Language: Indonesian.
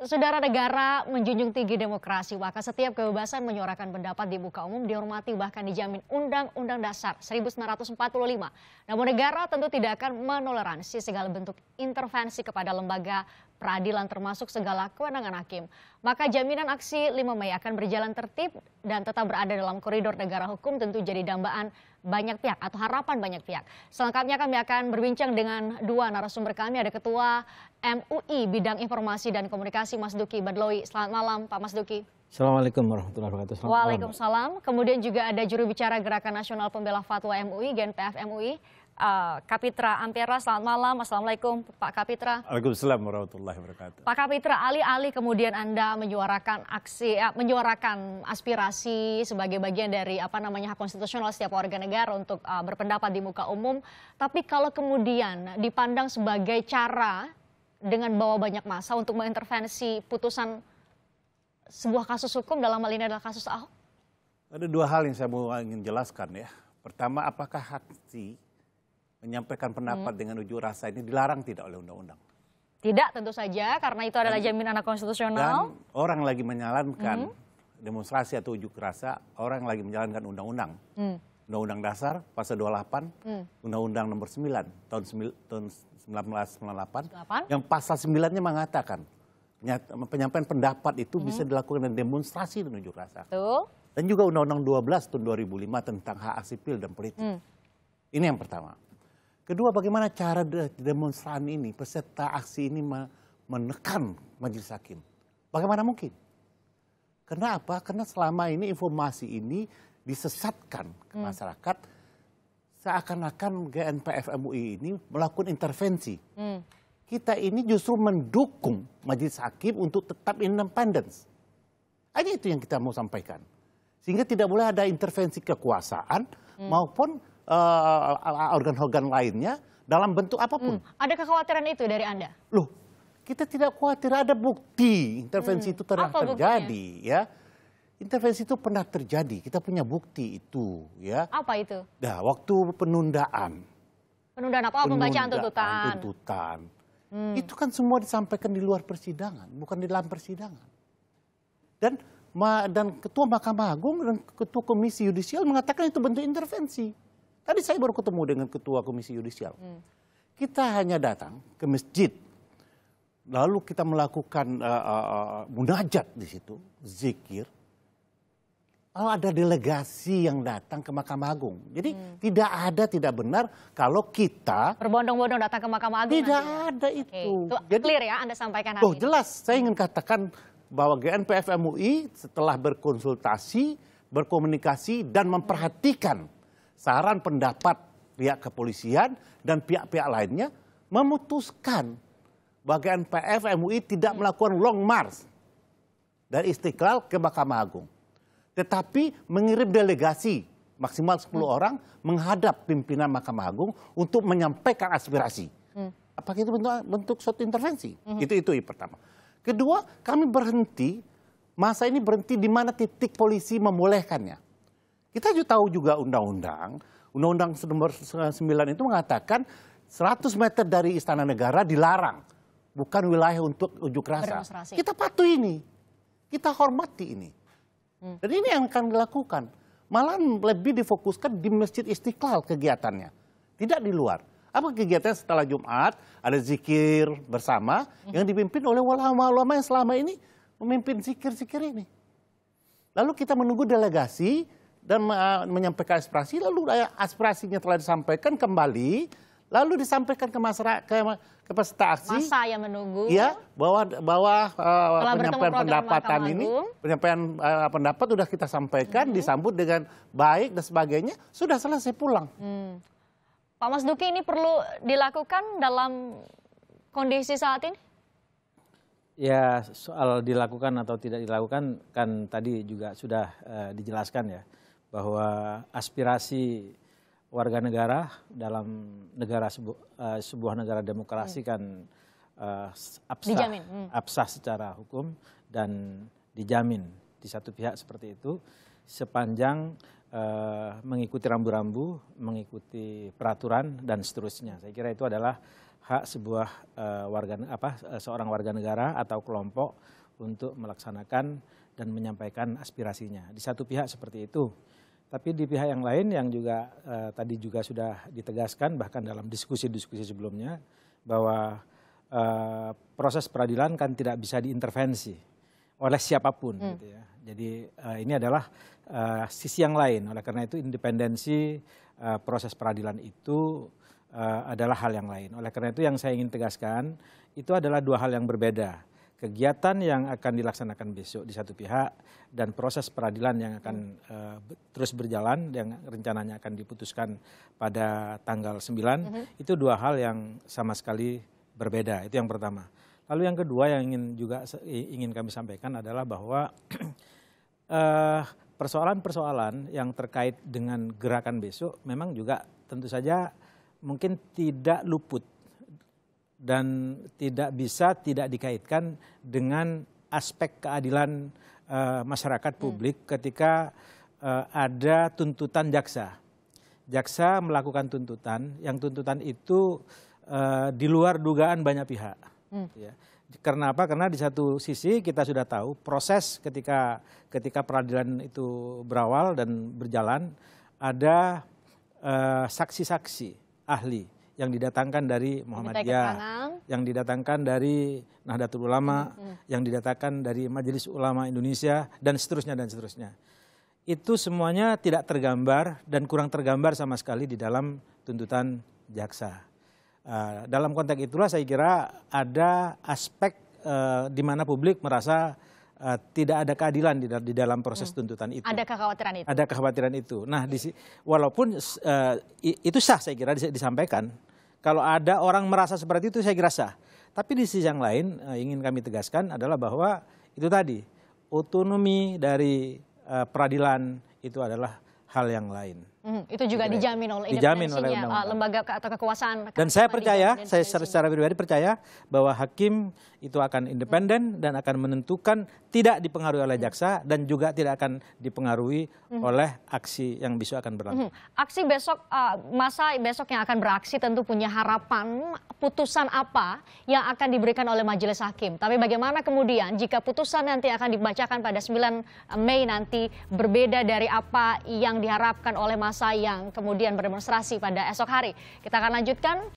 Saudara, negara menjunjung tinggi demokrasi, maka setiap kebebasan menyuarakan pendapat di muka umum dihormati bahkan dijamin Undang-Undang Dasar 1945. Namun negara tentu tidak akan menoleransi segala bentuk intervensi kepada lembaga peradilan termasuk segala kewenangan hakim. Maka jaminan aksi 5 Mei akan berjalan tertib dan tetap berada dalam koridor negara hukum tentu jadi dambaan banyak pihak atau harapan banyak pihak. Selengkapnya kami akan berbincang dengan dua narasumber kami. Ada Ketua MUI Bidang Informasi dan Komunikasi Mas Duki Badloi. Selamat malam Pak Mas Duki. Assalamualaikum warahmatullahi wabarakatuh. Waalaikumsalam. Kemudian juga ada juru bicara Gerakan Nasional Pembela Fatwa MUI, GNPF MUI, Kapitra Ampera. Selamat malam. Assalamualaikum Pak Kapitra. Waalaikumsalam warahmatullahi wabarakatuh. Pak Kapitra, alih-alih kemudian Anda menyuarakan menyuarakan aspirasi sebagai bagian dari hak konstitusional setiap warga negara untuk berpendapat di muka umum, tapi kalau kemudian dipandang sebagai cara dengan bawa banyak massa untuk mengintervensi putusan sebuah kasus hukum, dalam hal ini adalah kasus Ahok? Ada dua hal yang saya ingin jelaskan ya. Pertama, apakah aksi menyampaikan pendapat dengan unjuk rasa ini dilarang tidak oleh undang-undang? Tidak, tentu saja, karena itu adalah jaminan hak konstitusional. Dan orang lagi menjalankan demonstrasi atau unjuk rasa, orang lagi menjalankan undang-undang. Undang-Undang Dasar pasal 28, Undang-Undang nomor 9 tahun 1998, yang pasal 9-nya mengatakan penyampaian pendapat itu bisa dilakukan dengan demonstrasi dan unjuk rasa. Betul. Dan juga Undang-Undang 12 tahun 2005 tentang hak sipil dan politik. Ini yang pertama. Kedua, bagaimana cara demonstran ini, peserta aksi ini menekan majelis hakim? Bagaimana mungkin? Kenapa? Karena selama ini informasi ini disesatkan ke masyarakat, seakan-akan GNPF MUI ini melakukan intervensi. Kita ini justru mendukung majelis hakim untuk tetap independen. Hanya itu yang kita mau sampaikan. Sehingga tidak boleh ada intervensi kekuasaan maupun organ-organ lainnya dalam bentuk apapun. Ada kekhawatiran itu dari Anda? Loh, kita tidak khawatir, ada bukti intervensi itu pernah terjadi. Ya. Intervensi itu pernah terjadi, kita punya bukti itu. Ya. Apa itu? Nah, waktu penundaan. Penundaan apa? Pembacaan tuntutan. Itu kan semua disampaikan di luar persidangan, bukan di dalam persidangan. Dan Ketua Mahkamah Agung dan Ketua Komisi Yudisial mengatakan itu bentuk intervensi. Tadi saya baru ketemu dengan Ketua Komisi Yudisial. Kita hanya datang ke masjid, lalu kita melakukan munajat di situ, zikir. Lalu ada delegasi yang datang ke Mahkamah Agung. Jadi tidak benar kalau kita berbondong-bondong datang ke Mahkamah Agung. Tidak ada itu. Jadi, clear ya Anda sampaikan hari ini. Jelas, saya ingin katakan bahwa GNPF MUI setelah berkonsultasi, berkomunikasi dan memperhatikan saran pendapat pihak kepolisian dan pihak-pihak lainnya, memutuskan bahwa GNPF MUI tidak melakukan long march dari Istiqlal ke Mahkamah Agung. Tetapi mengirim delegasi maksimal 10 orang menghadap pimpinan Mahkamah Agung untuk menyampaikan aspirasi. Apakah itu bentuk suatu intervensi? Itu pertama. Kedua, kami berhenti, masa ini berhenti di mana titik polisi membolehkannya. Kita juga tahu juga Undang-Undang nomor 9 itu mengatakan 100 meter dari Istana Negara dilarang. Bukan wilayah untuk unjuk rasa. Kita patuhi ini, kita hormati ini. Dan ini yang akan dilakukan. Malah lebih difokuskan di Masjid Istiqlal kegiatannya. Tidak di luar. Apa kegiatannya setelah Jumat, ada zikir bersama yang dipimpin oleh ulama-ulama yang selama ini memimpin zikir-zikir ini. Lalu kita menunggu delegasi dan menyampaikan aspirasi, lalu aspirasinya telah disampaikan kembali, lalu disampaikan ke masyarakat, ke peserta aksi. Masa yang menunggu. Ya, bahwa penyampaian pendapatan ini, penyampaian pendapat sudah kita sampaikan, disambut dengan baik dan sebagainya, sudah selesai pulang. Pak Mas Duki, ini perlu dilakukan dalam kondisi saat ini? Ya, soal dilakukan atau tidak dilakukan kan tadi juga sudah dijelaskan ya, bahwa aspirasi warga negara dalam sebuah negara demokrasi kan absah secara hukum dan dijamin di satu pihak seperti itu sepanjang mengikuti rambu-rambu, mengikuti peraturan dan seterusnya. Saya kira itu adalah hak sebuah seorang warga negara atau kelompok untuk melaksanakan dan menyampaikan aspirasinya. Di satu pihak seperti itu. Tapi di pihak yang lain yang juga tadi juga sudah ditegaskan bahkan dalam diskusi-diskusi sebelumnya bahwa proses peradilan kan tidak bisa diintervensi oleh siapapun. Gitu ya. Jadi ini adalah sisi yang lain. Oleh karena itu independensi proses peradilan itu adalah hal yang lain. Oleh karena itu yang saya ingin tegaskan itu adalah dua hal yang berbeda. Kegiatan yang akan dilaksanakan besok di satu pihak dan proses peradilan yang akan terus berjalan yang rencananya akan diputuskan pada tanggal 9 itu dua hal yang sama sekali berbeda. Itu yang pertama. Lalu yang kedua yang ingin kami sampaikan adalah bahwa persoalan-persoalan yang terkait dengan gerakan besok memang juga tentu saja mungkin tidak luput dan tidak dikaitkan dengan aspek keadilan masyarakat publik ketika ada tuntutan jaksa. Jaksa melakukan tuntutan, yang tuntutan itu di luar dugaan banyak pihak. Ya. Karena apa? Karena di satu sisi kita sudah tahu proses ketika peradilan itu berawal dan berjalan ada saksi-saksi ahli yang didatangkan dari Muhammadiyah, yang didatangkan dari Nahdlatul Ulama, yang didatangkan dari Majelis Ulama Indonesia, dan seterusnya dan seterusnya. Itu semuanya tidak tergambar dan kurang tergambar sama sekali di dalam tuntutan jaksa. Dalam konteks itulah saya kira ada aspek di mana publik merasa tidak ada keadilan di dalam proses tuntutan itu. Ada kekhawatiran itu. Ada kekhawatiran itu. Nah, walaupun itu sah saya kira disampaikan. Kalau ada orang merasa seperti itu saya kira sah. Tapi di sisi yang lain ingin kami tegaskan adalah bahwa itu tadi otonomi dari peradilan itu adalah hal yang lain. Itu juga dijamin oleh independensinya lembaga atau kekuasaan. Dan saya percaya, saya secara pribadi percaya bahwa hakim itu akan independen dan akan menentukan tidak dipengaruhi oleh jaksa dan juga tidak akan dipengaruhi oleh aksi yang besok akan berlangsung. Aksi besok, masa besok yang akan beraksi tentu punya harapan putusan apa yang akan diberikan oleh majelis hakim. Tapi bagaimana kemudian jika putusan nanti akan dibacakan pada 9 Mei nanti berbeda dari apa yang diharapkan oleh masa yang kemudian berdemonstrasi pada esok hari. Kita akan lanjutkan.